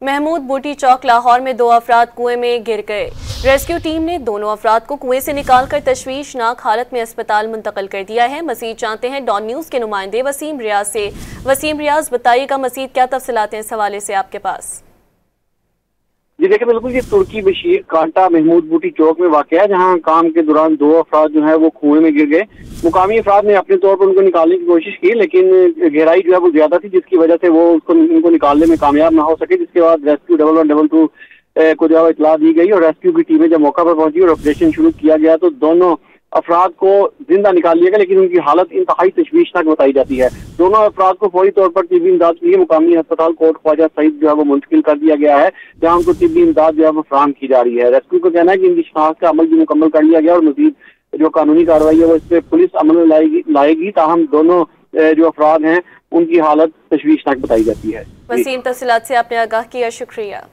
महमूद बूटी चौक लाहौर में 2 अफराद कुएं में गिर गए। रेस्क्यू टीम ने दोनों अफराद को कुएं से निकालकर तशवीशनाक हालत में अस्पताल मुंतकिल कर दिया है। मजीद जानते हैं डॉन न्यूज के नुमाइंदे वसीम रियाज से। वसीम रियाज, बताइएगा मजीद क्या तफसीलात हैं इस हवाले से आपके पास? जी देखिए, बिल्कुल ये तुर्की बशीर कांटा महमूद बूटी चौक में वाक़ है, जहां काम के दौरान 2 अफराद जो है वो कुएं में गिर गए। मुकामी अफराद ने अपने तौर पर उनको निकालने की कोशिश की, लेकिन गहराई जो है वो ज्यादा थी, जिसकी वजह से वो उनको निकालने में कामयाब ना हो सके। जिसके बाद रेस्क्यू 1112 को जो है इतला दी गई और रेस्क्यू की टीमें जब मौका पर पहुंची और ऑपरेशन शुरू किया गया तो दोनों अफराद को जिंदा निकाल लिया गया, लेकिन उनकी हालत इंतहाई तशवीशनाक बताई जाती है। दोनों अफराद को फौरी तौर पर तिब्बी इमदाद के लिए मुकामी अस्पताल कोट ख्वाजा सईद जो है वो मुंतकिल कर दिया गया है, जहाँ उनको तिब्बी इमदाद जो है वो फराहम की जा रही है। रेस्क्यू का कहना है कि इनकी शनाख्त का अमल भी मुकम्मल कर लिया गया और मजीद जो कानूनी कार्रवाई है वो इस पर पुलिस अमल में लाएगी। ताहम दोनों जो अफराद हैं उनकी हालत तशवीशनाक बताई जाती है। वसीम, तफसीलात से आपने आगाह किया, शुक्रिया।